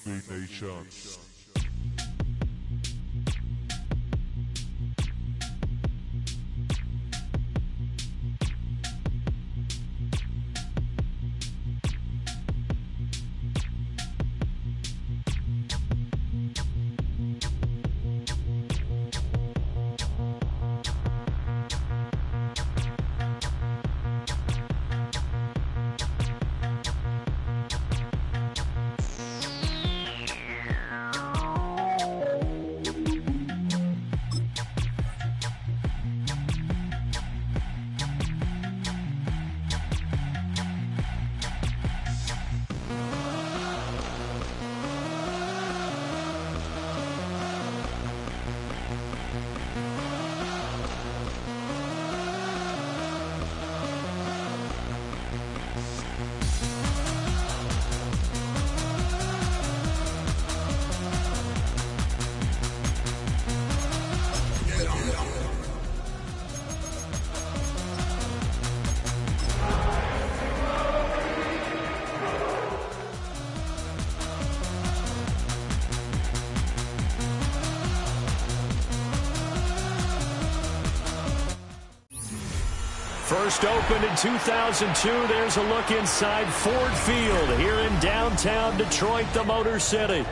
SB Nation. First opened in 2002, there's a look inside Ford Field here in downtown Detroit, the Motor City.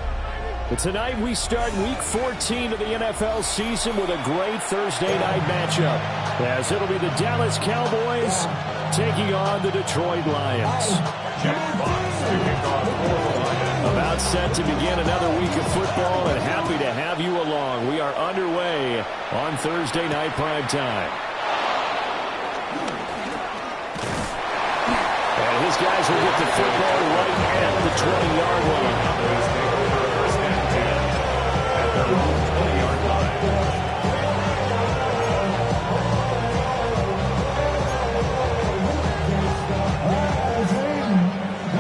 But tonight we start Week 14 of the NFL season with a great Thursday night matchup, as it'll be the Dallas Cowboys taking on the Detroit Lions. About set to begin another week of football, and happy to have you along. We are underway on Thursday night primetime. These guys will get the football right at the 20-yard line.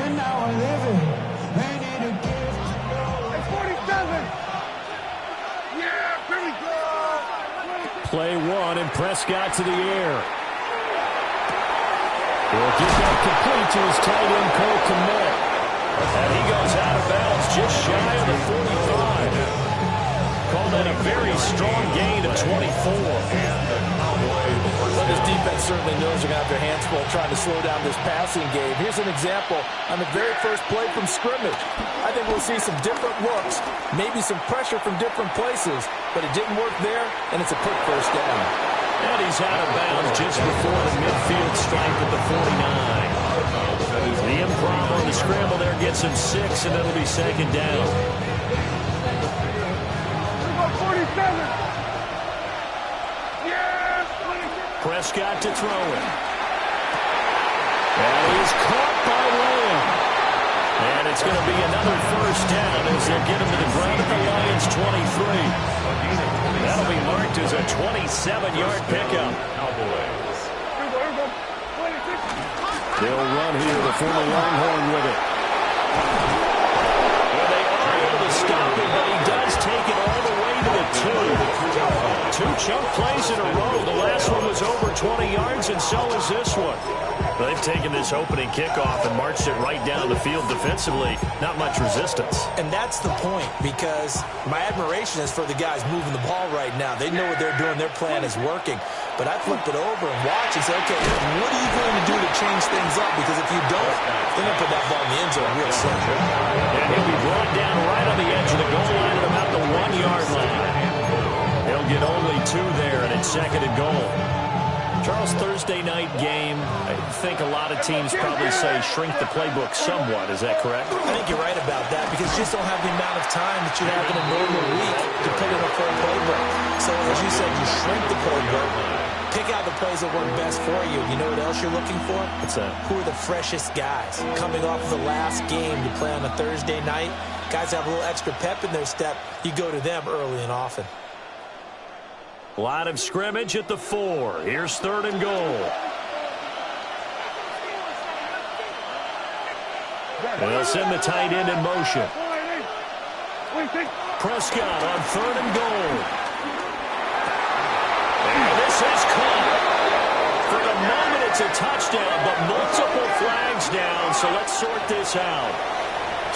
And now I live it. Ain't it a gift? It's 47. Yeah, pretty good. Play one, and Prescott to the air. He'll get that complete to his tight end, Cole Kmet. And he goes out of bounds just shy of the 45. Call that a very strong gain of 24. Well, this defense certainly knows they're going to have their hands full trying to slow down this passing game. Here's an example on the very first play from scrimmage. I think we'll see some different looks, maybe some pressure from different places, but it didn't work there, and it's a quick first down. And he's out of bounds just before the midfield stripe at the 49. The improv on the scramble there gets him 6, and it'll be second down. 47. Prescott to throw it. And he's caught by Lamb. And it's going to be another first down as they'll get him to the ground at the Lions' 23. That'll be marked as a 27-yard pickup. They'll run here, the former Longhorn with it. Well, they are able to stop him, but he does take it all the way to the 2. 2 chunk plays in a row. The last one was over 20 yards, and so is this one. Well, they've taken this opening kickoff and marched it right down the field defensively. Not much resistance. And that's the point, because my admiration is for the guys moving the ball right now. They know what they're doing. Their plan is working. But I flip it over and watch and say, okay, what are you going to do to change things up? Because if you don't, they're going to put that ball in the end zone real simple. And he'll be brought down right on the edge of the goal line at about the 1-yard line. They'll get only 2 there, and it's second and goal. Charles, Thursday night game, I think a lot of teams probably say shrink the playbook somewhat. Is that correct? I think you're right about that, because you just don't have the amount of time that you have in a normal week to put in a full playbook. So, as you said, you shrink the playbook, pick out the plays that work best for you. You know what else you're looking for? What's that? Who are the freshest guys? Coming off of the last game to play on a Thursday night, guys have a little extra pep in their step. You go to them early and often. Line of scrimmage at the 4. Here's third and goal. And they'll send the tight end in motion. Prescott on third and goal. And this is caught. For the moment, it's a touchdown, but multiple flags down, so let's sort this out.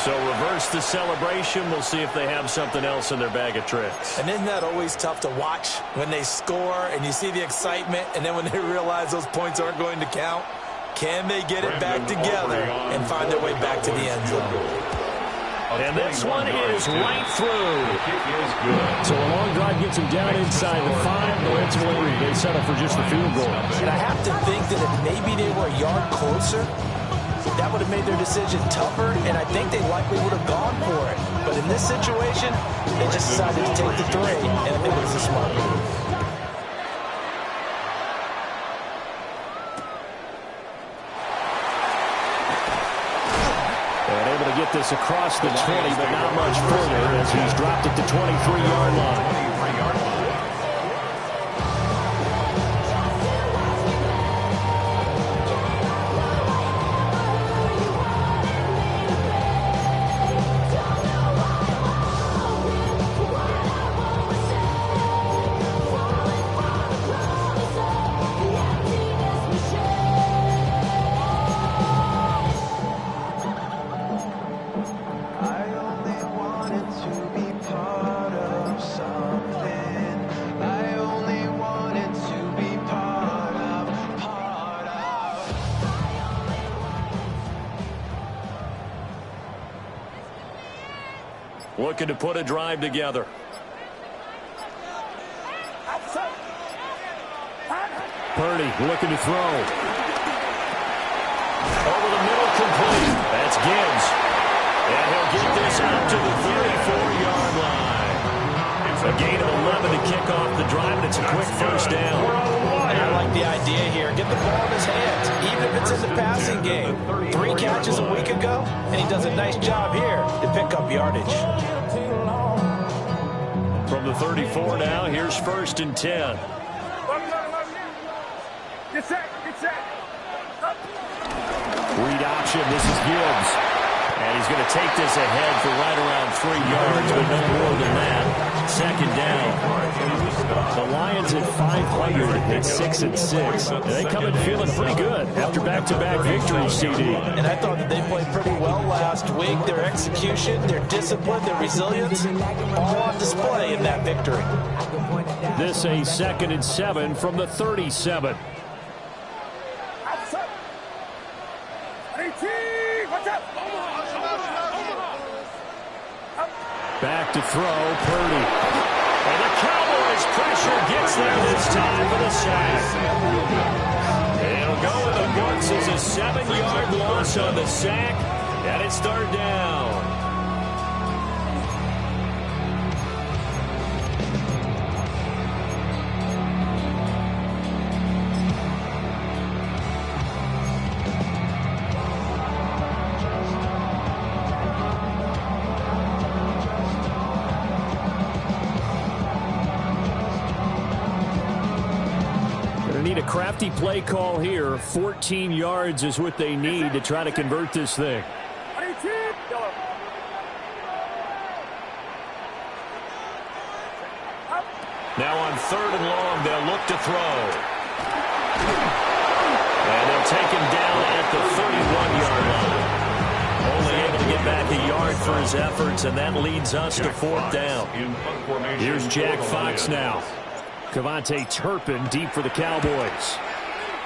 So reverse the celebration. We'll see if they have something else in their bag of tricks. And isn't that always tough to watch when they score and you see the excitement, and then when they realize those points aren't going to count? Can they get it back together and find their way back to the end zone? And this one is right through. So a long drive gets him down inside the 5, but ultimately they settle for just the field goal. And I have to think that if maybe they were a yard closer, that would have made their decision tougher, and I think they likely would have gone for it. But in this situation, they just decided to take the 3, and I think it was a smart move. To get this across the 20, but not much further as he's dropped it to 23-yard line. Looking to put a drive together. Purdy looking to throw. Over the middle, complete. That's Gibbs. And he'll get this out to the 34-yard line. A gain of 11 to kick off the drive, and it's a quick first down. And I like the idea here. Get the ball in his hands, even if it's in the passing game. 3 catches a week ago, and he does a nice job here to pick up yardage. From the 34 now, here's 1st and 10. Get set, get set. Read option, this is Gibbs. And he's going to take this ahead for right around 3 yards, but no more than that. 2nd down. The Lions at 500 at 6-6. They come in feeling pretty good after back-to-back victories, CD. And I thought that they played pretty well last week. Their execution, their discipline, their resilience, all on display in that victory. This a 2nd and 7 from the 37. Back to throw, Purdy. And the Cowboys pressure gets there this time for the sack. It'll go in the books as a 7-yard loss on the sack, and it's 3rd down. Need a crafty play call here. 14 yards is what they need to try to convert this thing. Now on 3rd and long, they'll look to throw. And they'll take him down at the 31-yard line. Only able to get back a yard for his efforts, and that leads us to 4th down. Here's Jack Fox now. Cavante Turpin deep for the Cowboys.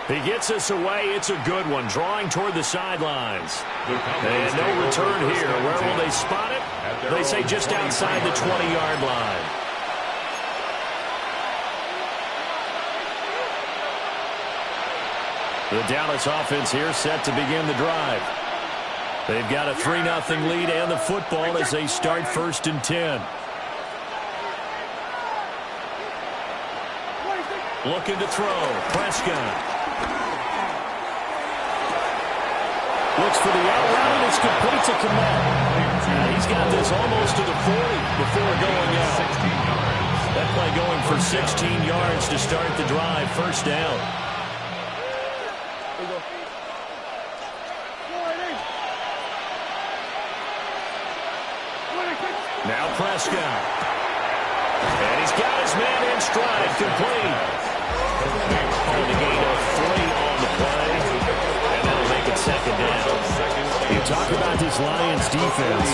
He gets us away. It's a good one. Drawing toward the sidelines. And no return here. Where will they spot it? They say just outside the 20-yard line. The Dallas offense here set to begin the drive. They've got a 3-0 lead and the football as they start 1st and 10. Looking to throw. Prescott. Looks for the out route, and it's complete to Komet. He's got this almost to the 40 before going out. That play going for 16 yards to start the drive. 1st down. Now Prescott. And he's got his man in stride. Complete. And a gain of 3 on the play. And that'll make it 2nd down. You talk about about this Lions defense?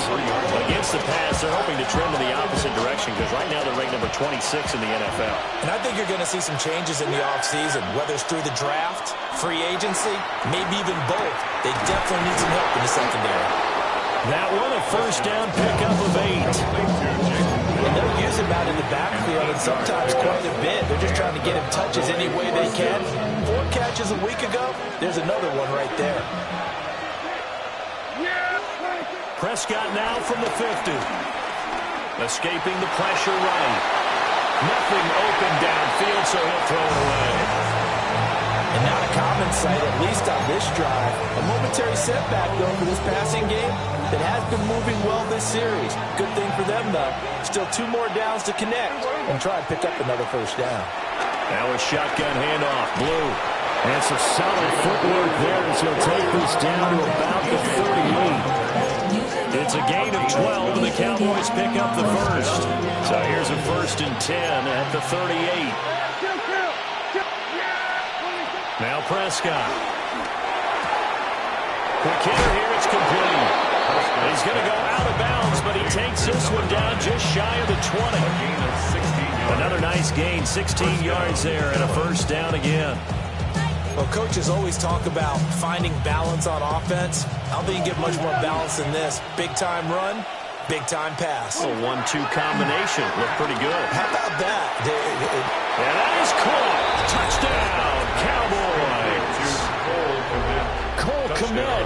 Against the pass, they're hoping to trend in the opposite direction because right now they're ranked number 26 in the NFL. And I think you're going to see some changes in the offseason, whether it's through the draft, free agency, maybe even both. They definitely need some help in the secondary. That one a first down pickup of 8. And they'll use him out in the backfield, and sometimes quite a bit. They're just trying to get him touches any way they can. 4 catches a week ago. There's another one right there. Prescott now from the 50. Escaping the pressure right. Nothing open downfield, so he'll throw it away. And not a common sight, at least on this drive. A momentary setback, though, for this passing game that has been moving well this series. Good thing for them, though. Still 2 more downs to connect and try and pick up another first down. Now a shotgun handoff. Blue. And some solid footwork there as he'll take this down to about the 38. It's a gain of 12, and the Cowboys pick up the first. So here's a 1st and 10 at the 38. Now Prescott. Quick hitter here, it's complete. He's going to go out of bounds, but he takes this one down just shy of the 20. Another nice gain, 16 yards there, and a first down again. Well, coaches always talk about finding balance on offense. I don't think you get much more balance than this. Big-time run, big-time pass. A 1-2 combination. Looked pretty good. How about that? And that is caught. Touchdown, Cowboys. Cole Kmet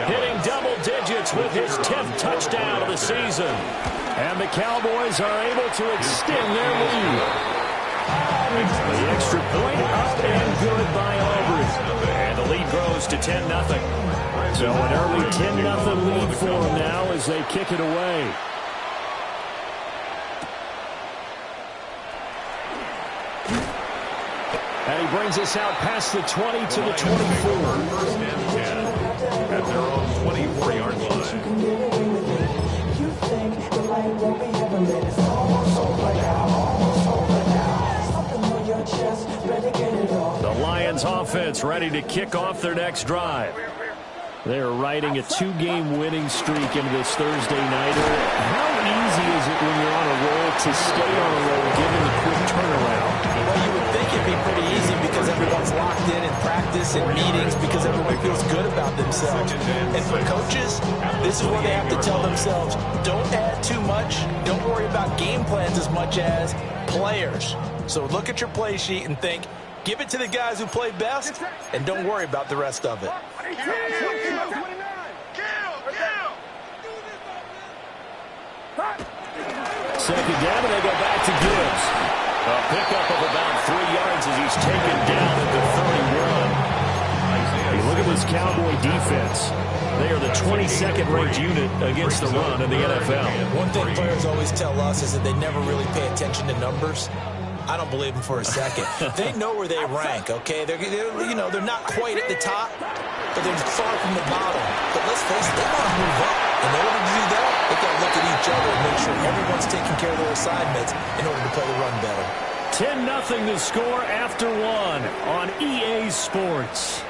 hitting double digits with his 10th touchdown of the season. And the Cowboys are able to extend their lead. The extra point up and good by Aubrey. And the lead grows to 10-0. So an early 10-0 lead for them now as they kick it away. And he brings us out past the 20 to the 24. First and 10 at their own 24-yard line. The Lions offense ready to kick off their next drive. They're riding a 2-game winning streak into this Thursday nighter. How easy is it when you're on a roll to stay on a roll given the quick turnaround? Well, you would think it'd be pretty easy because everyone's locked in practice and meetings because everyone feels good about themselves. And for coaches, this is what they have to tell themselves. Don't add too much. Don't worry about game plans as much as players. So look at your play sheet and think, give it to the guys who play best, and don't worry about the rest of it. Second down, and they go back to Gibbs. A pickup of about 3 yards as he's taken down at the 31. Hey, look at this Cowboy defense. They are the 22nd ranked unit against the run in the NFL. One thing players always tell us is that they never really pay attention to numbers. I don't believe them for a second. They know where they rank, okay? They're not quite at the top, but they're far from the bottom. But let's face it, they want to move up. In order to do that, they got to look at each other and make sure everyone's taking care of their assignments in order to play the run better. 10-0 the score after 1 on EA Sports.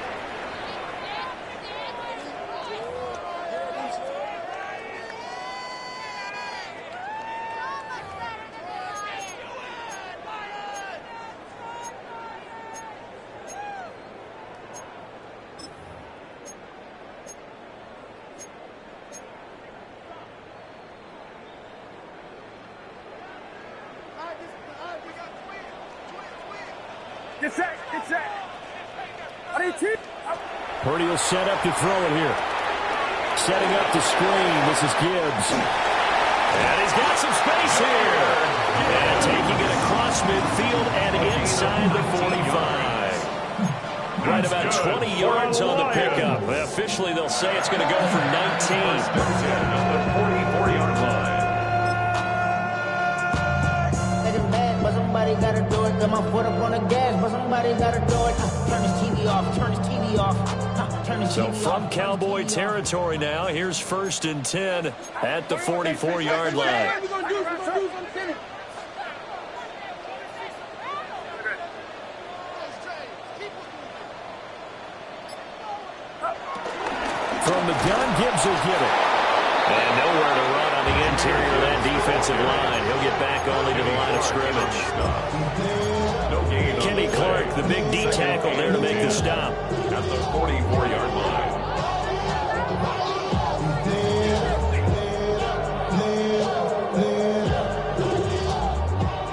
Purdy will set up to throw it here. Setting up the screen. This is Gibbs. And he's got some space here. And taking it across midfield and inside the 45. Right about 20 yards on the pickup. Officially, they'll say it's going to go for 19. The 44-yard line. But somebody gotta do it. Got my foot up on the gas, but somebody gotta do it. Turn this TV off. Turn this TV off. Turn this TV off. So from Cowboy territory now, here's 1st and 10 at the 44-yard line. From the gun, Gibbs will get it. And nowhere to run on the interior of that defensive line. He'll get back only to the line of scrimmage. Kenny Clark, the big D tackle there to make the stop. At the 44-yard line.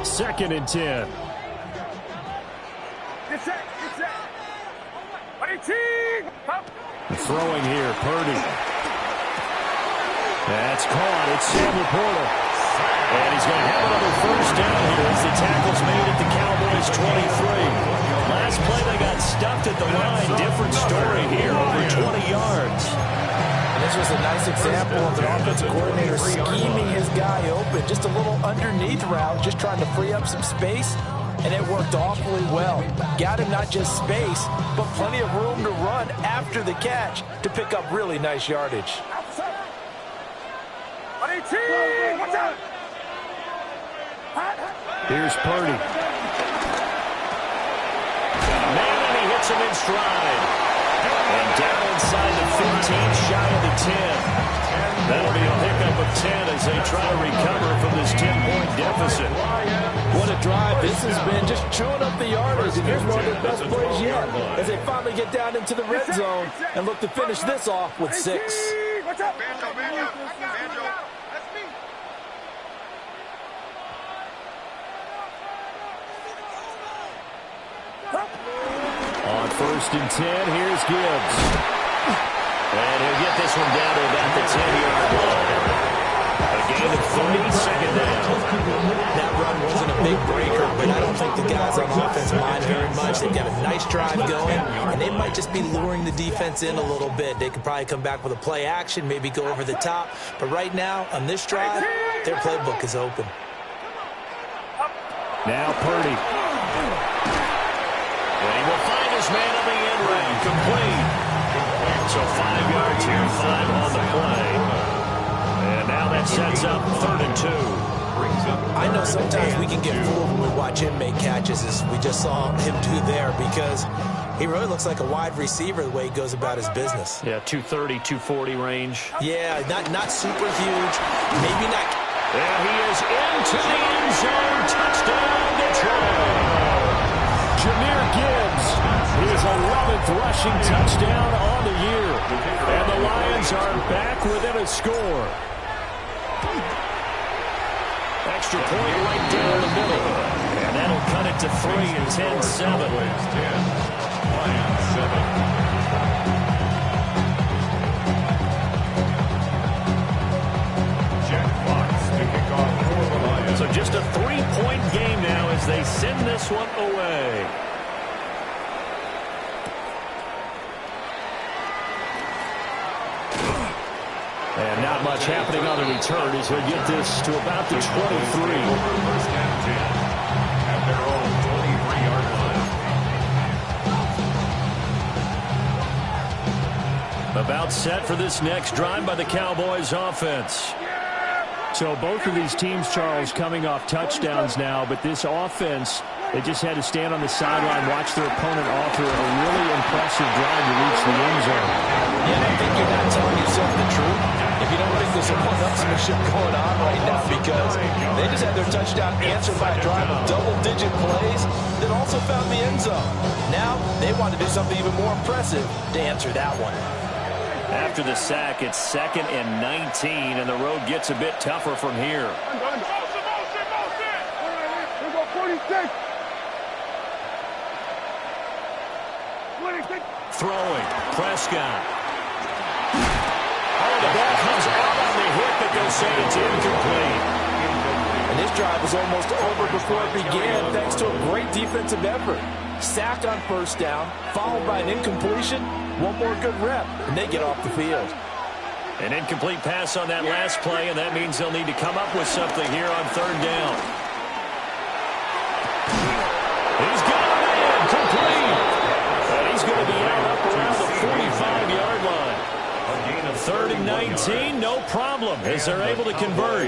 Second and 10. Throwing here, Purdy. That's caught. It's Sam Laporta. And he's going to have another first down here as the tackle's made at the Cowboys' 23. Last play they got stuffed at the line. Different story here, over 20 yards. And this was a nice example of the offensive coordinator scheming his guy open. Just a little underneath route, just trying to free up some space. And it worked awfully well. Got him not just space, but plenty of room to run after the catch to pick up really nice yardage. Here's Purdy. Man, and he hits him in stride. And down inside the 15, shy of the 10. That'll be a pickup of 10 as they try to recover from this 10-point deficit. What a drive this has been, just chewing up the yardage. And here's one of their best plays yet as they finally get down into the red zone and look to finish this off with 6. What's up? Banjo. That's me. On first and 10, here's Gibbs. And he'll get this one down to about the 10-yard line. A gain of 3, second down. That run wasn't a big breaker, but I don't think the guys on offense mind very much. They've got a nice drive going, and they might just be luring the defense in a little bit. They could probably come back with a play action, maybe go over the top. But right now, on this drive, their playbook is open. Now Purdy. And he will find his man on the end range. Complete. So 5 yards here, 5 on the play. And now that sets up 3rd and 2. I know sometimes we can get fooled when we watch him make catches, as we just saw him do there, because he really looks like a wide receiver the way he goes about his business. Yeah, 230, 240 range. Yeah, not super huge, maybe not. There he is into the end zone. Touchdown, Detroit. Jahmyr Gibbs, his 11th rushing touchdown on the year. And the Lions are back within a score. Extra point right down the middle. And that'll cut it to 3 and 10-7. Lions 7. Jack Fox to kick off for the Lions. So just a 3-point game now as they send this one away. And not much happening on the return as he'll get this to about the 23. First and 10 at their own 23-yard line. About set for this next drive by the Cowboys offense. So both of these teams, Charles, coming off touchdowns now, but this offense, they just had to stand on the sideline, watch their opponent offer a really impressive drive to reach the end zone. Yeah, I think you're not telling yourself the truth if you don't think there's some one-upsmanship going on right now, because they just had their touchdown answered by a drive of double-digit plays that also found the end zone. Now they want to do something even more impressive to answer that one. After the sack, it's 2nd and 19, and the road gets a bit tougher from here. Throwing, Prescott. Oh, the ball comes out on the hit, but they'll say it's incomplete. And this drive was almost over before it began, thanks to a great defensive effort. Sack on first down, followed by an incompletion. One more good rep, and they get off the field. An incomplete pass on that last play, and that means they'll need to come up with something here on 3rd down. He's got it in, complete. And he's going to be out up around the 45-yard line. 3rd and 19, no problem, as they're able to convert.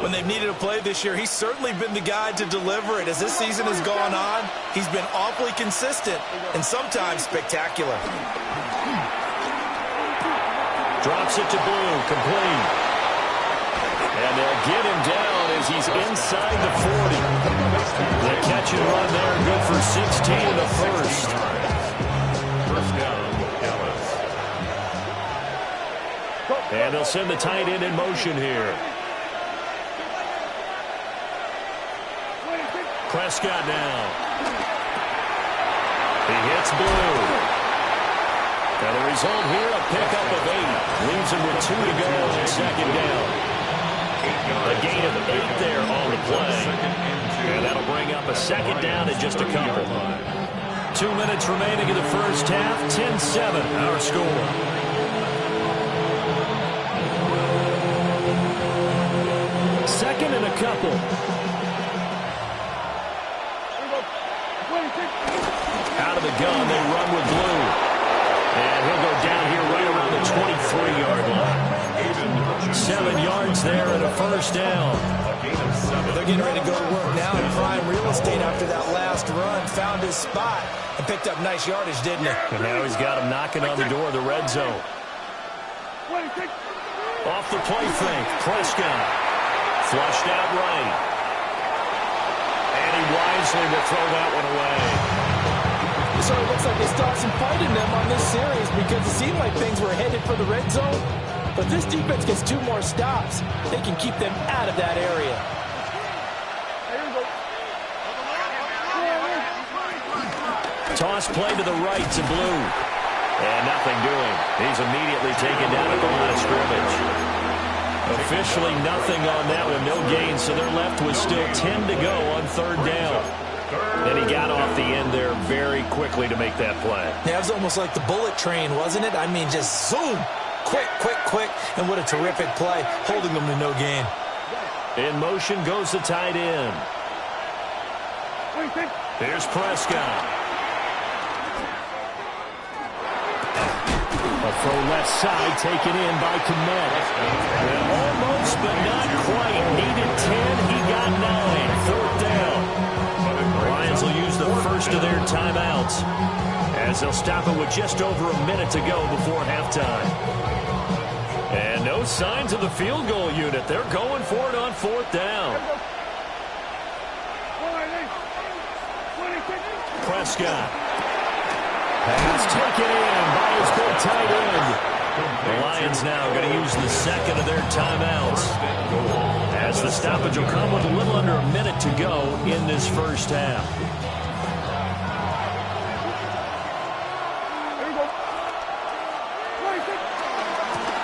When they've needed a play this year, he's certainly been the guy to deliver it. As this season has gone on, he's been awfully consistent and sometimes spectacular. Drops it to Blue, complete. And they'll get him down as he's inside the 40. The catch and run there, good for 16 in the first. First down, Dallas. And they'll send the tight end in motion here. Prescott now. He hits Blue. And the result here, a pickup of 8. Leaves him with 2 to go on second down. A gain of 8 there on the play. And that'll bring up a second down in just a couple. 2 minutes remaining in the first half. 10-7 our score. Second and a couple. Out of the gun, they run with Blue. And he'll go down here right around the 23-yard line. 7 yards there and a first down. They're getting ready to go to work now in prime real estate after that last run. Found his spot and picked up nice yardage, didn't he? And now he's got him knocking on the door of the red zone. Off the play fake, Prescott. Flushed out right. And he wisely will throw that one away. So it looks like they stopped some fight in them on this series because it seemed like things were headed for the red zone. But this defense gets 2 more stops. They can keep them out of that area. Toss play to the right to Blue. And nothing doing. He's immediately taken down at the line of scrimmage. Officially nothing on that one. No gain, so they're left with still 10 to go on third down. And he got off the end there very quickly to make that play. Yeah, it was almost like the bullet train, wasn't it? I mean, just zoom. Quick, quick, quick. And what a terrific play, holding them to no gain. In motion goes the tight end. Here's Prescott. A throw left side taken in by Kmet. Almost, but not quite. Needed 10. He got 9. Fourth down. The Lions will use the first of their timeouts as they'll stop it with just over a minute to go before halftime. And no signs of the field goal unit. They're going for it on fourth down. Prescott. Pass taken in by his big tight end. The Lions now going to use the second of their timeouts as the stoppage will come with a little under a minute to go in this first half.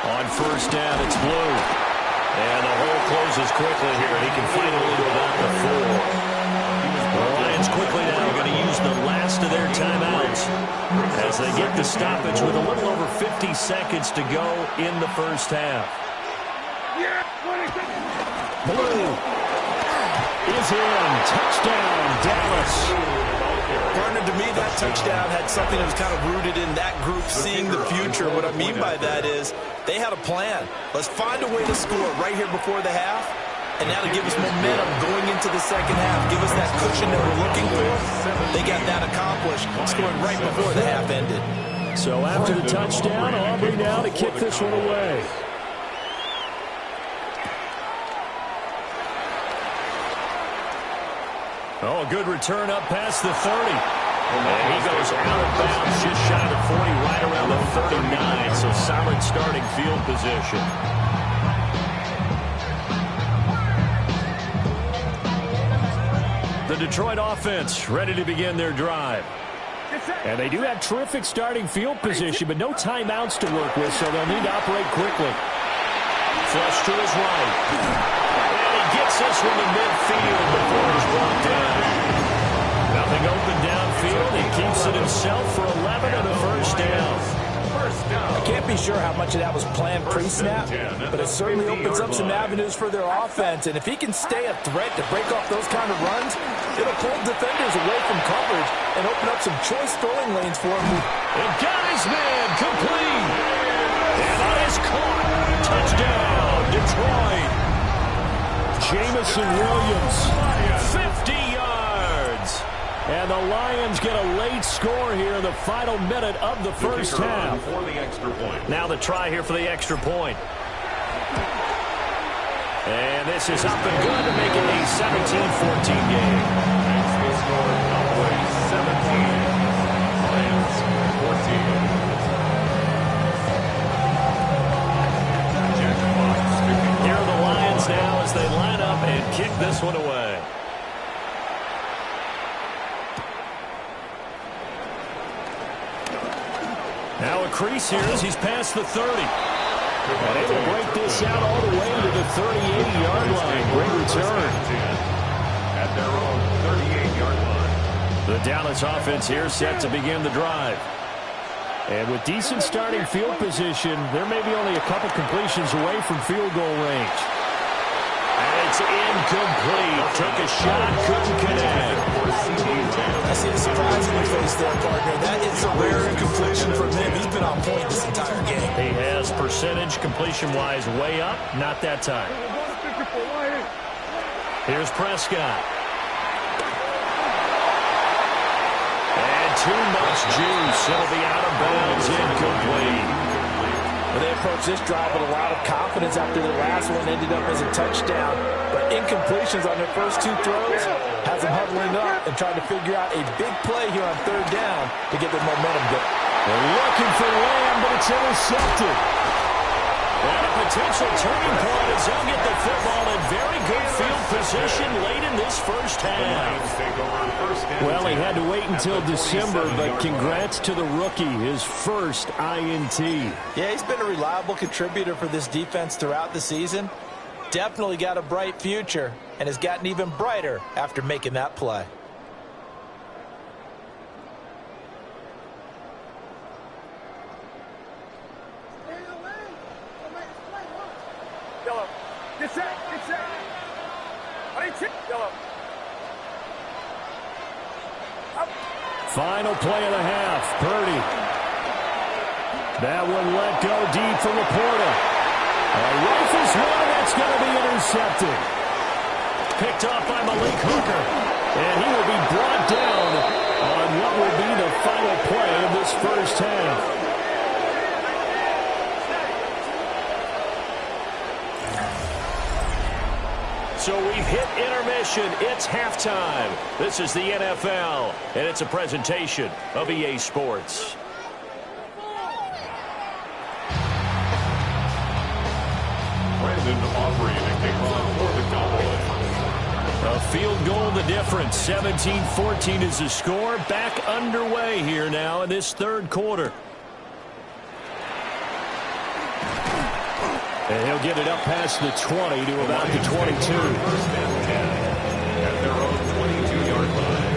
On first down, it's Blue. And the hole closes quickly here, and he can finally go down to 4. The Lions quickly now going to use the last of their timeouts as they get the stoppage with a little over 50 seconds to go in the first half. Blue is in. Touchdown, Dallas. Partner, to me, that touchdown had something that was kind of rooted in that group seeing the future. What I mean by that is they had a plan. Let's find a way to score right here before the half. And now to give us momentum going into the second half, give us that cushion that we're looking for. They got that accomplished, scoring right before the half ended. So after the touchdown, Aubrey now to kick this one away. Oh, a good return up past the 30. And he goes out of bounds just shy of the 40, right around the 39. So solid starting field position. The Detroit offense ready to begin their drive. And they do have terrific starting field position, but no timeouts to work with, so they'll need to operate quickly. Flush to his right. And he gets this one to midfield before he's brought down. Nothing open downfield. He keeps it himself for 11 and a first down. I can't be sure how much of that was planned pre-snap, but it certainly opens up some avenues for their offense. And if he can stay a threat to break off those kind of runs, it'll pull defenders away from coverage and open up some choice throwing lanes for him. And got his man complete. And that is caught. Touchdown, Detroit. Jamison Williams, 50 yards. And the Lions get a late score here in the final minute of the first half. For the extra point. Now the try here for the extra point. And this is up and good to make it a 17-14 game. Next the score, Cowboys 17, Lions 14. Here are the Lions now as they line up and kick this one away. Now a crease here as he's past the 30. And able to break this out all the way to the 38-yard line. Great return. At their own 38-yard line. The Dallas offense here set to begin the drive. And with decent starting field position, there may be only a couple completions away from field goal range. And it's incomplete. Took a shot, couldn't connect. I see the surprise in your face there, partner. That is a rare incompletion from him. He's been on point this entire game. He has percentage completion-wise way up. Not that time. Here's Prescott. And too much juice. It'll be out of bounds, incomplete. Well, they approached this drive with a lot of confidence after the last one ended up as a touchdown. But incompletions on their first two throws has them huddling up and trying to figure out a big play here on third down to get their momentum going. They're looking for Lamb, but it's intercepted. And a potential turning point as they'll get the football in very good field position late in this first half. Well, he had to wait until December, but congrats to the rookie, his first INT. Yeah, he's been a reliable contributor for this defense throughout the season. Definitely got a bright future and has gotten even brighter after making that play. Final play of the half, Purdy. That one let go deep for Laporta. Rifles one, that's going to be intercepted. Picked off by Malik Hooker. And he will be brought down on what will be the final play of this first half. So we've hit intermission. It's halftime. This is the NFL, and it's a presentation of EA Sports. Brandon Aubrey to kick off for the Cowboys. A field goal the difference. 17-14 is the score. Back underway here now in this third quarter. And he'll get it up past the 20 to about the 22. First and 10 at their own 22-yard line.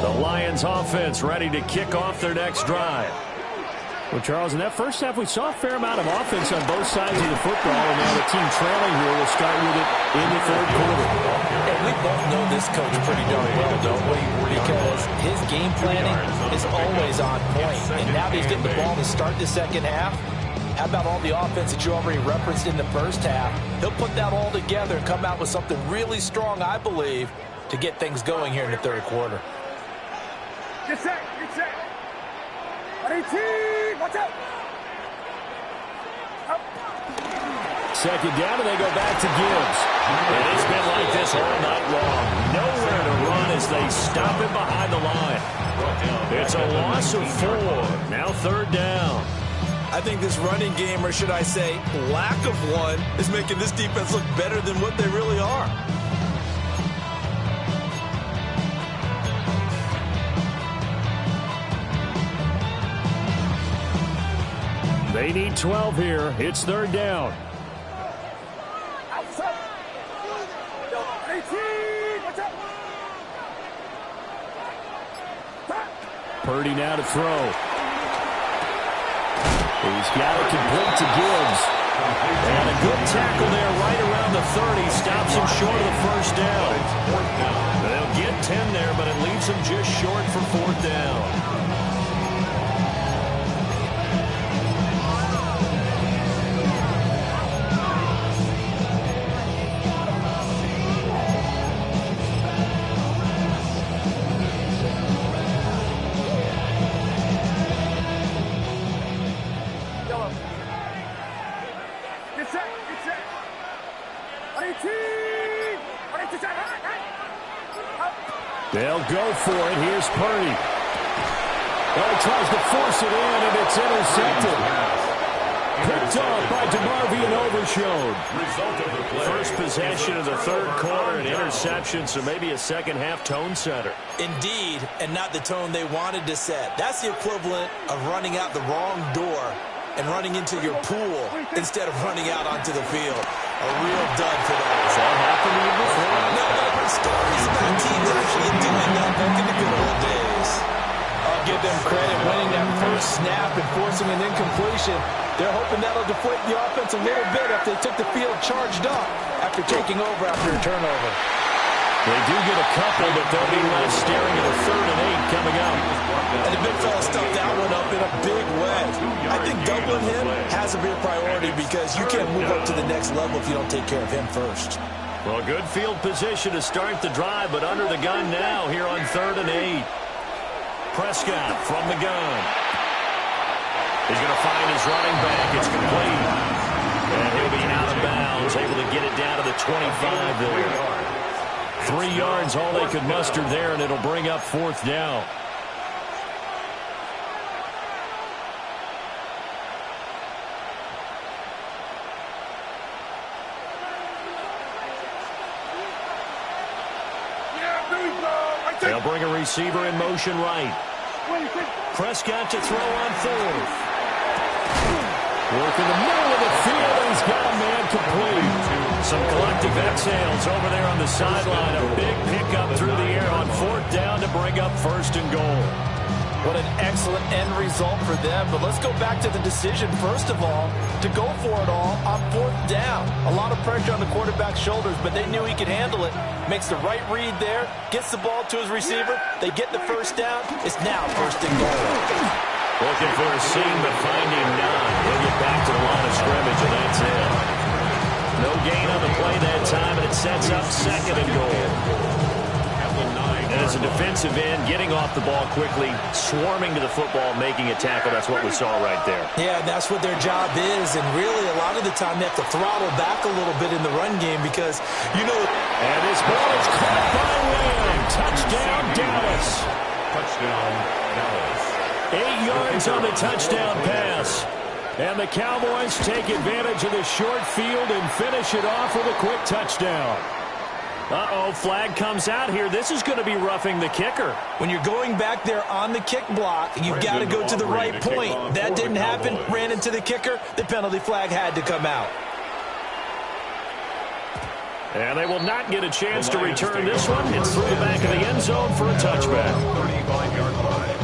The Lions offense ready to kick off their next drive. Well, Charles, in that first half, we saw a fair amount of offense on both sides of the football, and now the team trailing here will start with it in the third quarter. And we both know this coach pretty darn well, don't we? Because his game planning is always on point. And now that he's getting the ball to start the second half, how about all the offense that you already referenced in the first half? He'll put that all together and come out with something really strong, I believe, to get things going here in the third quarter. Get set, get set. 18, watch out. Second down, and they go back to Gibbs. And it's been like this all night long. Nowhere to run as they stop him behind the line. It's a loss of 4. Now third down. I think this running game, or should I say lack of one, is making this defense look better than what they really are. They need 12 here. It's third down. Purdy now to throw. He's got it complete to Gibbs. And a good tackle there right around the 30. Stops him short of the first down. They'll get 10 there, but it leaves them just short for fourth down. They'll go for it. Here's Purdy. Oh, tries to force it in, and it's intercepted. Picked off by DeMarvin and Overshone. First possession of the third quarter, an interception, so maybe a second-half tone setter. Indeed, and not the tone they wanted to set. That's the equivalent of running out the wrong door and running into your pool instead of running out onto the field. A real dud for those. Has that happened to you before? No, I've heard stories about teams actually doing that back in the good old days. I'll give them credit winning that first snap and forcing an incompletion. They're hoping that'll deflate the offense a little bit if they took the field charged up after taking over after a turnover. They do get a couple, but they'll be left staring at a 3rd and 8 coming up. And the big fella stuffed that one up in a big way. I think doubling him has to be a priority because you can't move up to the next level if you don't take care of him first. Well, good field position to start the drive, but under the gun now here on 3rd and 8. Prescott from the gun. He's going to find his running back. It's complete. And he'll be out of bounds, able to get it down to the 25 there. 3 yards, all they could muster there, and it'll bring up 4th down. They'll bring a receiver in motion right. Prescott to throw on 4th. Work in the middle of the field, and he's got a man complete. Some collective exhales over there on the sideline. A big pickup through the air on 4th down to bring up 1st and goal. What an excellent end result for them. But let's go back to the decision, first of all, to go for it all on 4th down. A lot of pressure on the quarterback's shoulders, but they knew he could handle it. Makes the right read there, gets the ball to his receiver. They get the 1st down. It's now 1st and goal. Looking for a seam, but finding none. He'll get back to the line of scrimmage, and that's it. No gain on the play that time, and it sets up 2nd and goal. And as a defensive end, getting off the ball quickly, swarming to the football, making a tackle, that's what we saw right there. Yeah, that's what their job is, and really a lot of the time they have to throttle back a little bit in the run game because, you know... And this ball is caught by Lamb. Touchdown, Dallas. Touchdown, Dallas. 8 yards on the touchdown pass. And the Cowboys take advantage of the short field and finish it off with a quick touchdown. Uh-oh, flag comes out here. This is going to be roughing the kicker. When you're going back there on the kick block, you've got to go to the right point. That didn't happen. Ran into the kicker. The penalty flag had to come out. And they will not get a chance to return this one. It's through the back of the end zone for a touchback. 35-yard line.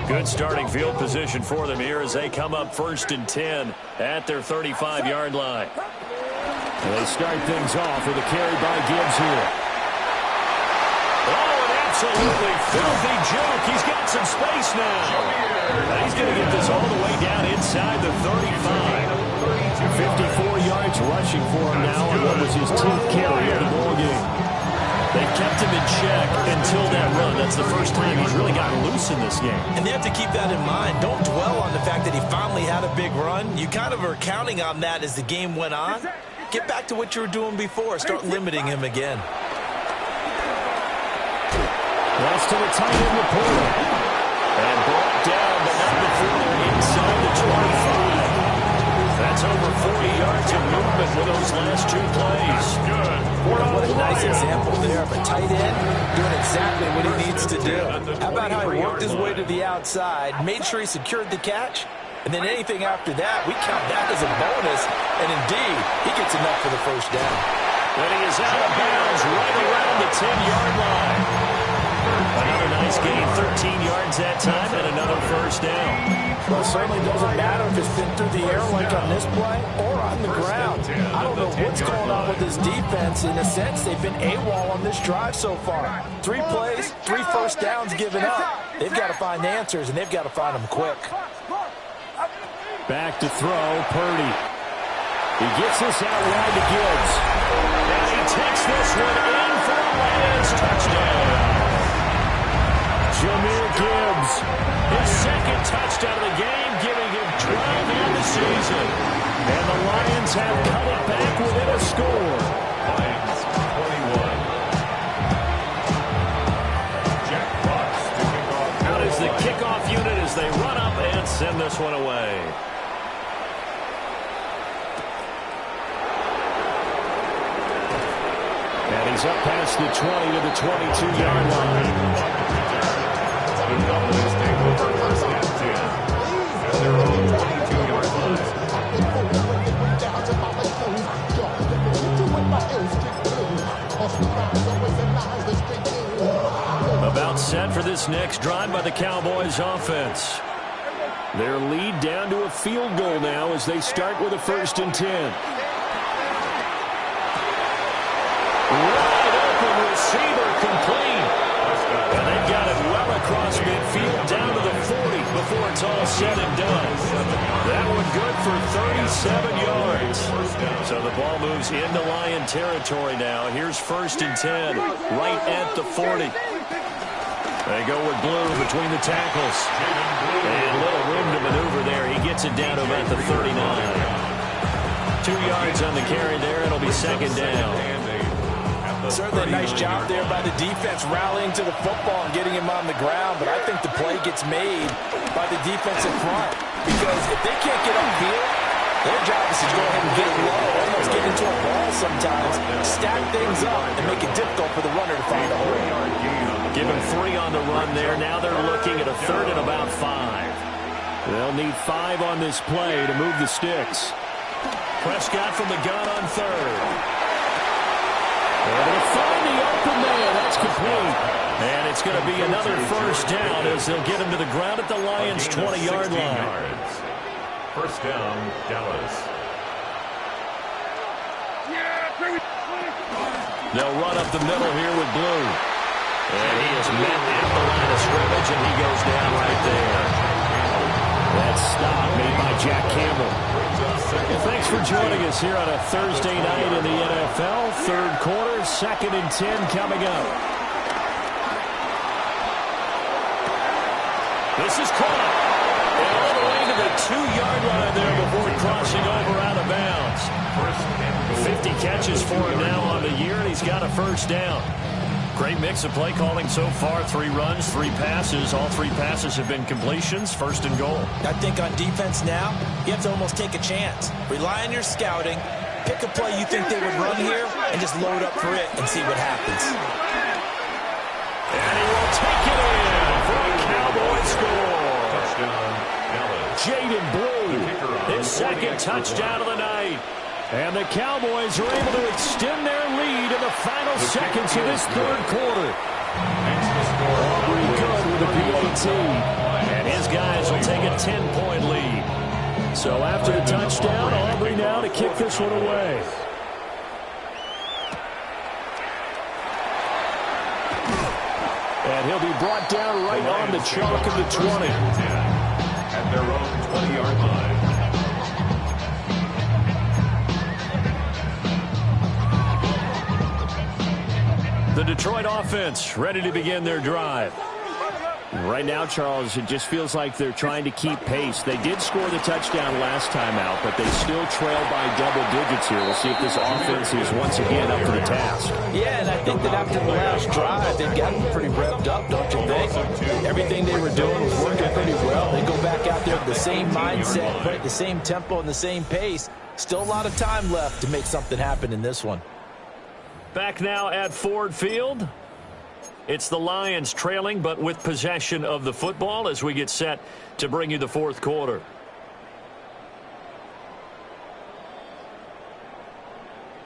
Good starting field position for them here as they come up 1st and 10 at their 35-yard line. And they start things off with a carry by Gibbs here. Oh, an absolutely filthy joke. He's got some space now. He's going to get this all the way down inside the 35. 54 yards rushing for him now on what was his 10th carry of the ball game. They've kept him in check until that run. That's the first time he's really gotten loose in this game. And they have to keep that in mind. Don't dwell on the fact that he finally had a big run. You kind of are counting on that as the game went on. Get back to what you were doing before. Start limiting him again. Pass to the tight end, Laporta. And brought down, but not before they're inside the 25. That's over 40 yards of movement with those last 2 plays. Good. What a nice example there of a tight end doing exactly what he needs to do. How about how he worked his way to the outside, made sure he secured the catch, and then anything after that, we count that as a bonus. And indeed, he gets enough for the 1st down. And he is out of bounds right around the 10-yard line. Another Nice gain, 13 yards that time, and another first down. Well, it certainly doesn't matter if it's been through the air like on this play or on the ground. I don't know what's going on with this defense. In a sense, they've been AWOL on this drive so far. 3 plays, 3 first downs given up. They've got to find answers, and they've got to find them quick. Back to throw, Purdy. He gets this out wide to Gibbs. And he takes this one in for a Lions touchdown. Jahmyr Gibbs, his second touchdown of the game, giving him 12 on the season. And the Lions have cut it back within a score. Lions 21. Jack Fox to kick off. Out is the kickoff unit as they run up and send this one away. And he's up past the 20 to the 22-yard line. The Cowboys take over first and 10 at their own 22-yard line. About set for this next drive by the Cowboys offense. Their lead down to a field goal now as they start with a 1st and 10. Wide open receiver complete. And they've got it well across midfield down to the 40 before it's all said and done. That one good for 37 yards. So the ball moves into Lion territory now. Here's 1st and 10 right at the 40. They go with Blue between the tackles. And little room to maneuver there. He gets it down to about the 39. 2 yards on the carry there. It'll be 2nd down. Certainly a nice job there by the defense rallying to the football and getting him on the ground, but I think the play gets made by the defensive front because if they can't get upfield, their job is to go ahead and get low, almost get into a ball sometimes, stack things up, and make it difficult for the runner to find a hole. Give him 3 on the run there. Now they're looking at a 3rd and about 5. They'll need 5 on this play to move the sticks. Prescott from the gun on 3rd. Able to find the open man. That's complete. And it's going to be another first down as they'll get him to the ground at the Lions' 20-yard line. First down, Dallas. They'll run up the middle here with Blue. And he is met at the line of scrimmage, and he goes down right there. That stop made by Jack Campbell. Thanks for joining us here on a Thursday night in the NFL. 3rd quarter, 2nd and 10 coming up. This is caught. And all the way to the 2-yard line there before crossing over out of bounds. 50 catches for him now on the year, and he's got a first down. Great mix of play calling so far. 3 runs, 3 passes. All 3 passes have been completions. 1st and goal. I think on defense now, you have to almost take a chance. Rely on your scouting. Pick a play you think they would run here and just load up for it and see what happens. And he will take it in for a Cowboy score. Touchdown, Dallas. Jaden Blue, his 2nd touchdown of the night. And the Cowboys are able to extend their lead in the final seconds of this 3rd quarter. Aubrey good with a PAT. And his guys will take a 10-point lead. So after the touchdown, Aubrey now to kick this one away. And he'll be brought down right on the chalk of the 20. At their own 20-yard line. The Detroit offense ready to begin their drive. Right now, Charles, it just feels like they're trying to keep pace. They did score the touchdown last time out, but they still trail by double digits here. We'll see if this offense is once again up to the task. Yeah, and I think that after the last drive, they've gotten pretty revved up, don't you think? Everything they were doing was working pretty well. They go back out there with the same mindset, play at the same tempo and the same pace. Still a lot of time left to make something happen in this one. Back now at Ford Field. It's the Lions trailing, but with possession of the football as we get set to bring you the 4th quarter.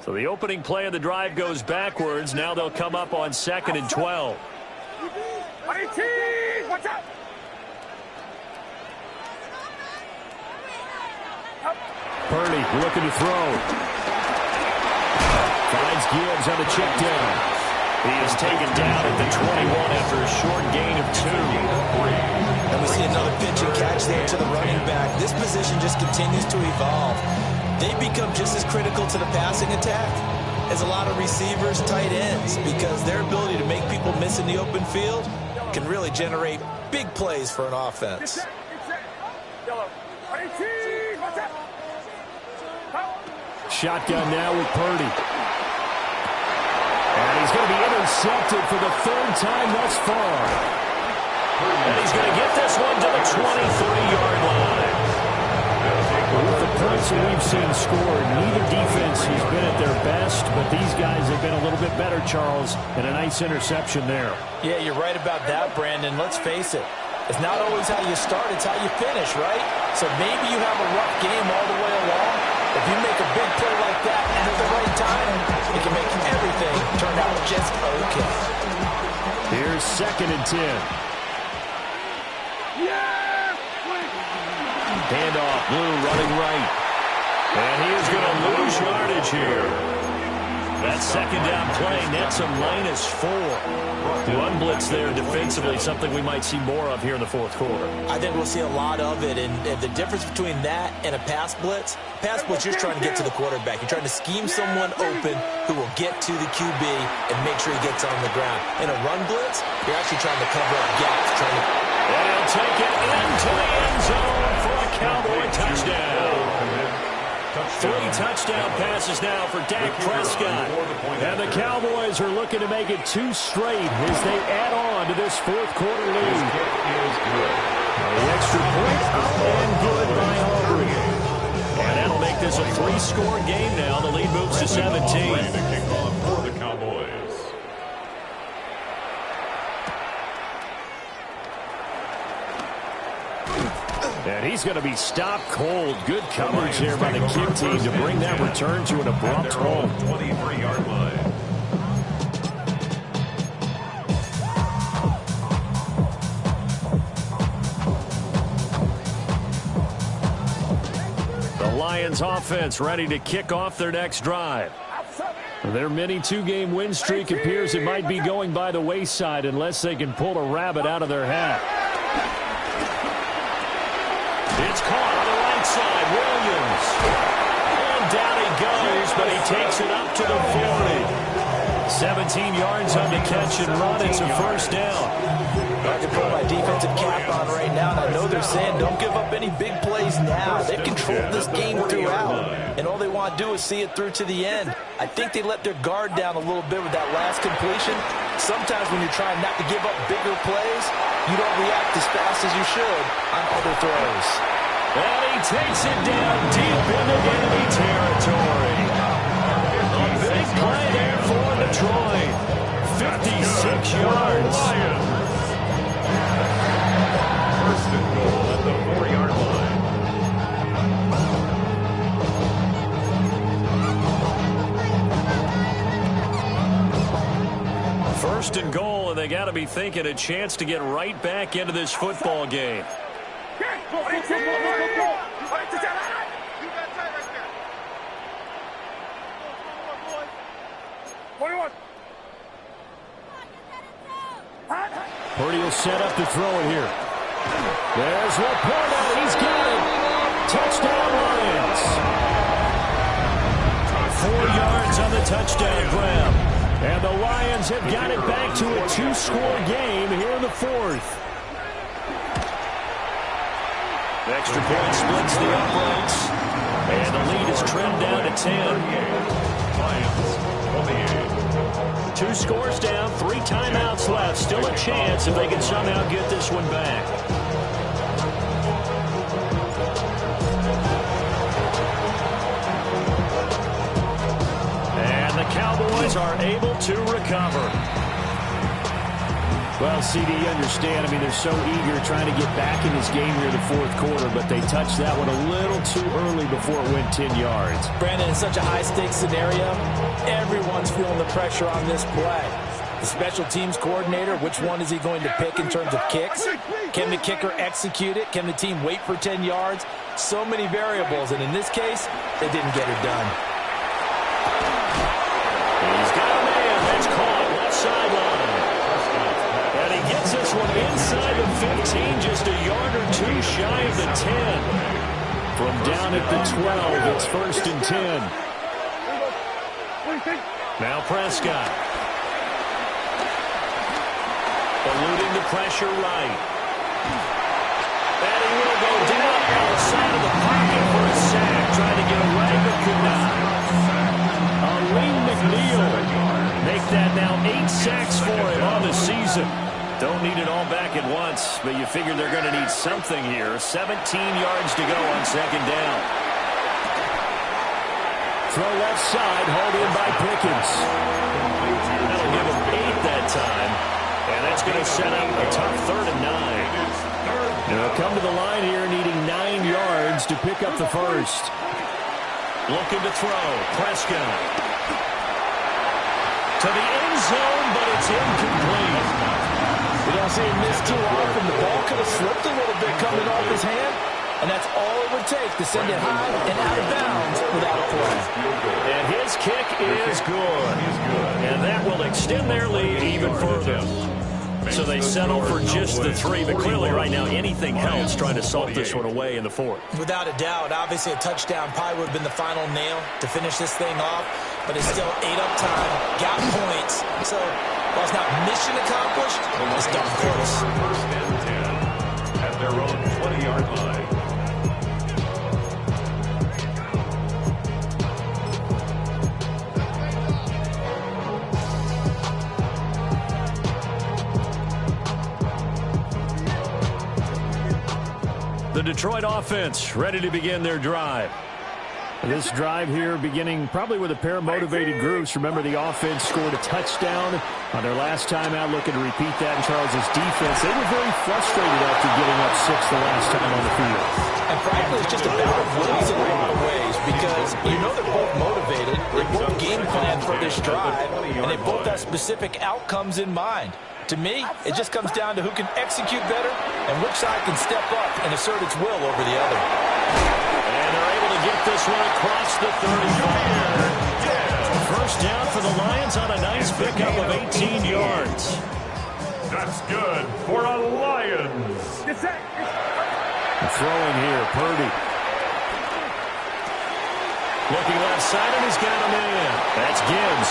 So the opening play of the drive goes backwards. Now they'll come up on 2nd and 12. Watch out! Purdy looking to throw. Finds Gibbs on the check down. He is taken down at the 21 after a short gain of 2. And we see another pitch and catch there to the running back. This position just continues to evolve. They become just as critical to the passing attack as a lot of receivers, tight ends, because their ability to make people miss in the open field can really generate big plays for an offense. Shotgun now with Purdy. And he's going to be intercepted for the third time thus far. And he's going to get this one to the 23-yard line. With the points that we've seen scored, neither defense has been at their best, but these guys have been a little bit better, Charles, and a nice interception there. Yeah, you're right about that, Brandon. Let's face it. It's not always how you start, it's how you finish, right? So maybe you have a rough game all the way along. If you make a big play like that and at the right time, it can make everything turn out just okay. Here's 2nd and 10. Handoff, Blue running right. And he is going to lose yardage here. That second down play nets a -4. Run blitz there defensively, something we might see more of here in the fourth quarter. I think we'll see a lot of it, and the difference between that and a pass blitz, you're just trying to get to the quarterback. You're trying to scheme someone open who will get to the QB and make sure he gets on the ground. In a run blitz, you're actually trying to cover up gaps. And he'll take it into the end zone for a Cowboy touchdown. 3 touchdown passes now for Dak Prescott. And the Cowboys are looking to make it 2 straight as they add on to this fourth quarter lead. The extra point up and good by Aubrey. And that'll make this a 3-score game now. The lead moves to 17. To kick off for the Cowboys. And he's going to be stopped cold. Good coverage there by the kick team to bring that return to an abrupt halt. 23-yard line. The Lions offense ready to kick off their next drive. Their mini 2-game win streak appears it might be going by the wayside unless they can pull a rabbit out of their hat. It's caught on the right side. Williams. And down he goes, but he takes it up to the 40. 17 yards on the catch and run. It's a first down. I can put my defensive cap on right now, and I know they're saying don't give up any big plays now. They've controlled this game throughout, and all they want to do is see it through to the end. I think they let their guard down a little bit with that last completion. Sometimes when you're trying not to give up bigger plays, you don't react as fast as you should on other throws. And he takes it down deep into enemy territory. A big play there for Detroit. 56 yards. First and goal at the 4-yard line. First and goal, and they got to be thinking a chance to get right back into this football game. Purdy will set up to throw it here. There's Laporta. He's got it. Touchdown Lions. 4 yards on the touchdown grab. And the Lions have got it back to a 2-score game here in the fourth. The extra point splits the uprights. And the lead is trimmed down to 10. Lions, 28. 2 scores down, 3 timeouts left. Still a chance if they can somehow get this one back. And the Cowboys are able to recover. Well, CD, you understand. I mean, they're so eager trying to get back in this game here in the fourth quarter, but they touched that one a little too early before it went 10 yards. Brandon, in such a high-stakes scenario, everyone's feeling the pressure on this play. The special teams coordinator, which one is he going to pick in terms of kicks? Can the kicker execute it? Can the team wait for 10 yards? So many variables, and in this case, they didn't get it done. He's got a man. That's caught left sideline. And he gets this one inside the 15, just a yard or two shy of the 10. From down at the 12, it's 1st and 10. Now Prescott. Eluding the pressure right. And he will go down outside of the pocket for a sack. Trying to get away, but could not. Aleem McNeil make that now 8 sacks for him on the season. Don't need it all back at once, but you figure they're going to need something here. 17 yards to go on 2nd down. Throw left side, hauled in by Pickens. That'll give him 8 that time. And that's going to set up a tough 3rd and 9. They'll come to the line here needing 9 yards to pick up the first. Looking to throw. Prescott. To the end zone, but it's incomplete. We don't see him miss too often. The ball could have slipped a little bit coming off his hand, and that's all it would take to send it high and out of bounds without a play. And his kick is good. And that will extend their lead even further. So they settle for just the 3, but clearly right now anything helps trying to salt this one away in the 4th. Without a doubt, obviously a touchdown probably would have been the final nail to finish this thing off, but it's still 8 up time, got points. So while it's not mission accomplished, it's darn close. 1st and 10 at their own 20-yard line. The Detroit offense ready to begin their drive. This drive here beginning probably with a pair of motivated groups. Remember, the offense scored a touchdown on their last time out, looking to repeat that in Charles' defense. They were very frustrated after getting up 6 the last time on the field. And frankly, it's just a battle of wills in a lot of ways because you know they're both motivated. They both game plan for this drive, and they both have specific outcomes in mind. To me, it just comes down to who can execute better and which side can step up and assert its will over the other. And they're able to get this one across the 35. First down for the Lions on a nice pickup of 18 yards. That's good for a Lions. Throwing here, Purdy. Looking left side, and he's got him in. That's Gibbs.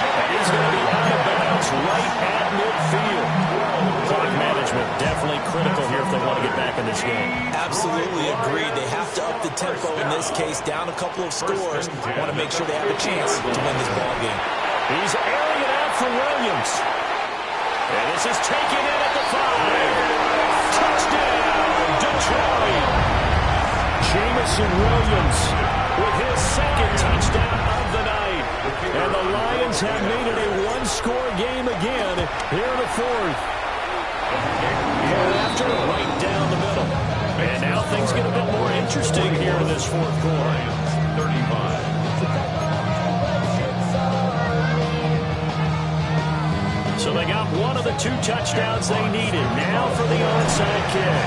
And he's going to be out of bounds right at midfield. Clock management definitely critical here if they want to get back in this game. Absolutely agreed. They have to up the tempo in this case, down a couple of scores. Want to make sure they have a chance to win this ball game. He's airing it out for Williams. And this is taken in at the 5. Touchdown, Detroit. Jamison Williams with his 2nd touchdown of the night. And the Lions have made it a 1-score game again here in the 4th. And after right down the middle. And now things get a bit more interesting here in this 4th quarter. 35. So they got one of the 2 touchdowns they needed. Now for the onside kick.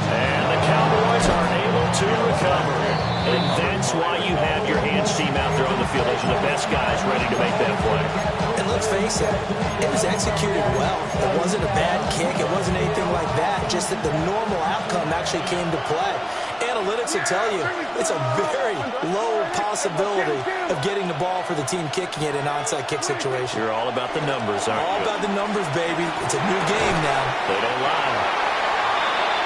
And the Cowboys are able to recover. And that's why you have your hands team out there on the field. Those are the best guys ready to make that play. And let's face it, it was executed well. It wasn't a bad kick. It wasn't anything like that. Just that the normal outcome actually came to play. Analytics will tell you it's a very low possibility of getting the ball for the team kicking it in an onside kick situation. You're all about the numbers, aren't you? All about the numbers, baby. It's a new game now. They don't lie.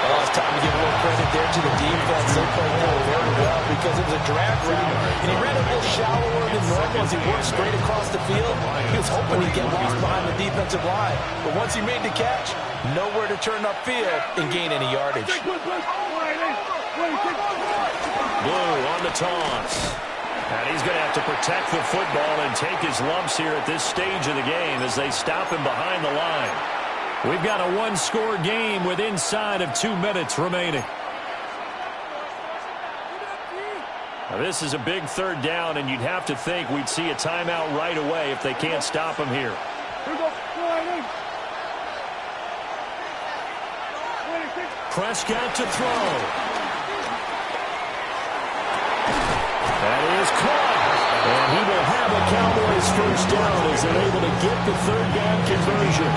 Well, it's time to give a little credit there to the defense. They played that very well because it was a drag route, and he ran a little shallower than normal as he worked straight across the field. He was hoping he'd get lost behind the defensive line. But once he made the catch, nowhere to turn upfield and gain any yardage. Blue on the toss. And he's going to have to protect the football and take his lumps here at this stage of the game as they stop him behind the line. We've got a 1-score game with inside of 2 minutes remaining. This is a big third down, and you'd have to think we'd see a timeout right away if they can't stop him here. Prescott to throw. That is caught. And he will have a Cowboys first down as they're able to get the third down conversion.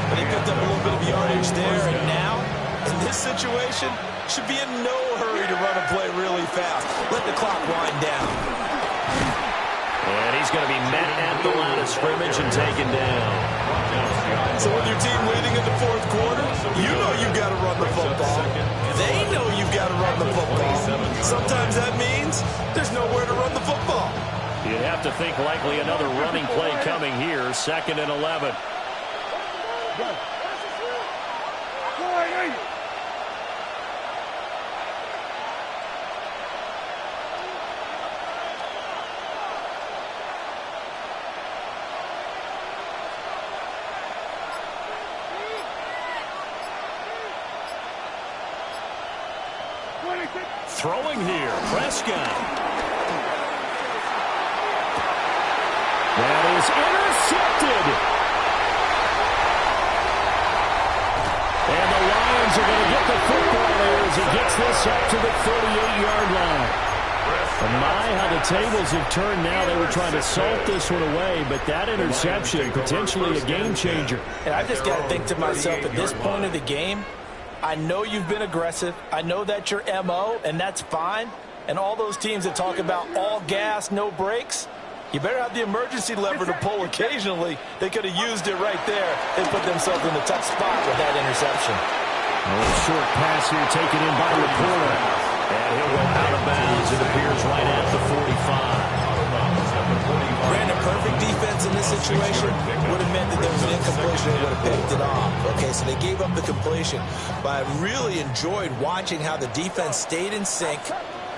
But they picked up a little bit of yardage there, and now, in this situation, should be in no hurry to run a play really fast. Let the clock wind down. And he's going to be met at the line of scrimmage and taken down. So with your team leading in the fourth quarter, you know you've got to run the football. They know you've got to run the football. Sometimes that means there's nowhere to run the football. You'd have to think likely another running play coming here, 2nd and 11. Throwing here, Prescott. That is intercepted. And the Lions are going to get the football there as he gets this up to the 38-yard line. And my, how the tables have turned now. They were trying to salt this one away, but that interception, potentially a game changer. And I just got to think to myself, at this point of the game, I know you've been aggressive. I know that's your MO, and that's fine. And all those teams that talk about all gas, no brakes, you better have the emergency lever to pull occasionally. They could have used it right there. They put themselves in a tough spot with that interception. A little short pass here taken in by Laporta. And he'll go out of bounds. It appears right at the 45. Brandon, perfect defense in this situation would have meant that there was an incompletion. They would have picked it off. Okay, so they gave up the completion. But I really enjoyed watching how the defense stayed in sync,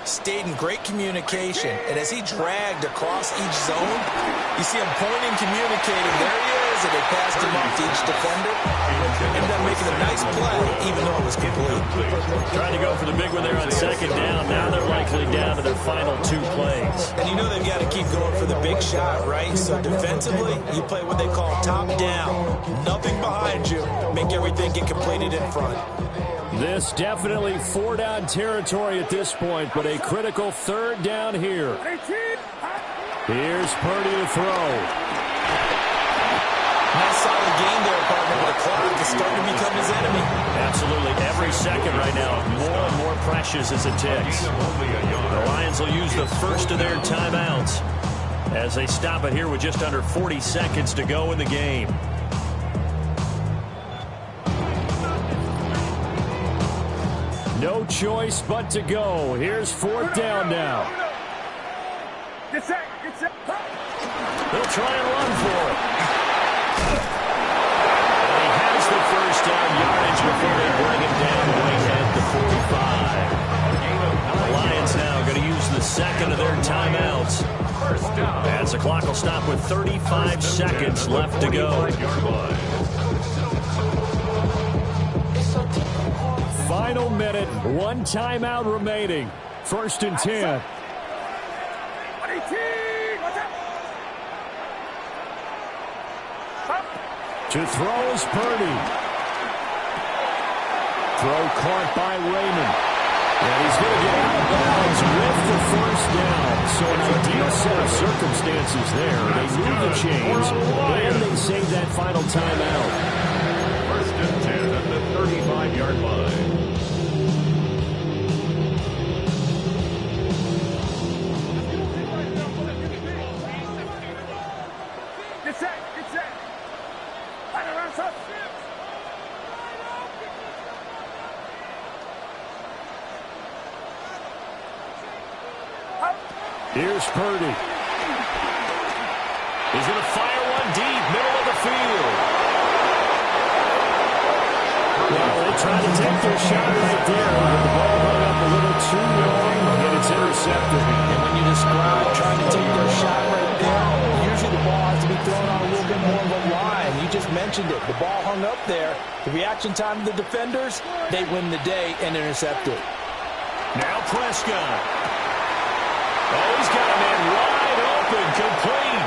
stayed in great communication. And as he dragged across each zone, you see him pointing, communicating. There he is, and they passed him off to each defender. Ended up making a nice play, even though it was complete. Trying to go for the big one there on 2nd down. Now they're likely down to their final 2 plays. And you know they've got to keep going for the big shot, right? So defensively, you play what they call top down. Nothing behind you. Make everything get completed in front. This definitely 4-down territory at this point, but a critical 3rd down here. Here's Purdy to throw. Nice solid game there, partner, but the clock is starting to become his enemy. Absolutely. Every second right now, more and more precious as it ticks. The Lions will use the first of their timeouts as they stop it here with just under 40 seconds to go in the game. No choice but to go. Here's 4th down now. They'll try and run for it. The first down yardage before they bring him down right at the 45. The Lions now going to use the 2nd of their timeouts as the clock will stop with 35 seconds left to go. Final minute, 1 timeout remaining. 1st and 10. To throw is Purdy. Throw caught by Raymond. And he's going to get out of bounds with the first down. So an ideal set of circumstances there. They move the chains, and they save that final timeout. 1st and 10 at the 35-yard line. Here's Purdy. He's going to fire one deep, middle of the field. Well, they tried to take their shot right there, but the ball hung up a little too long, and it's intercepted. And when you describe trying to take their shot right there, usually the ball has to be thrown on a little bit more of a line. You just mentioned it. The ball hung up there. The reaction time of the defenders, they win the day and intercept it. Now Prescott. Oh, he's got a man wide open, complete.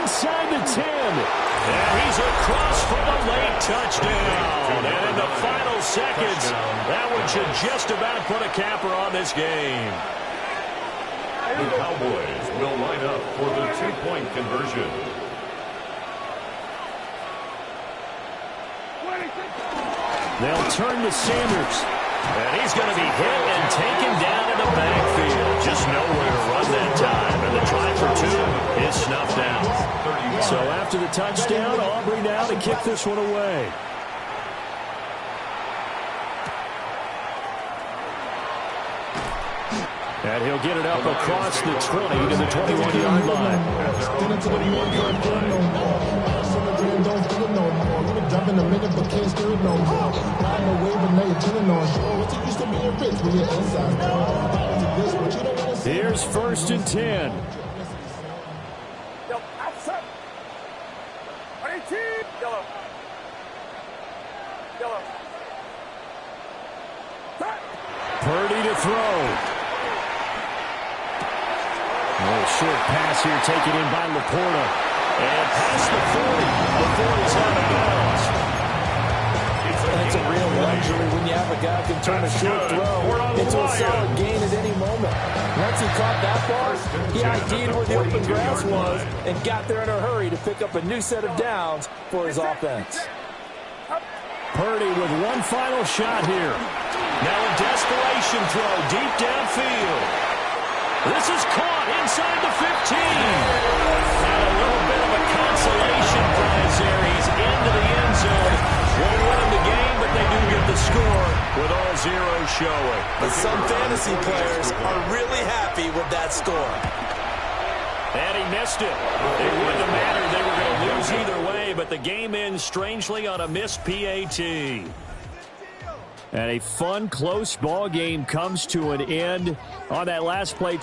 Inside the 10. And he's across for the late touchdown. And in the final seconds, that one should just about put a capper on this game. The Cowboys will line up for the two-point conversion. They'll turn to Sanders. And he's going to be hit and taken down in the backfield. Just nowhere to run that time. And the try for two is snuffed out. So after the touchdown, Aubrey now to kick this one away. And he'll get it up across the 20 to the 21-yard line. Here's 1st and 10. Purdy to throw. A little short pass here taken in by Laporta. And past the 40 before he's out of bounds. That's a real luxury when you have a guy who can turn a short throw into a solid gain at any moment. Once he caught that ball, he ID'd where the open grass was and got there in a hurry to pick up a new set of downs for his offense. Purdy with one final shot here. Now a desperation throw deep downfield. This is caught inside the 15. And a little bit of a consolation prize there. He's into the end zone. Won't win the game, but they do get the score with all zeros showing. But some fantasy players are really happy with that score. And he missed it. It wouldn't have mattered. They were going to lose either way, but the game ends strangely on a missed PAT. And a fun, close ball game comes to an end on that last play.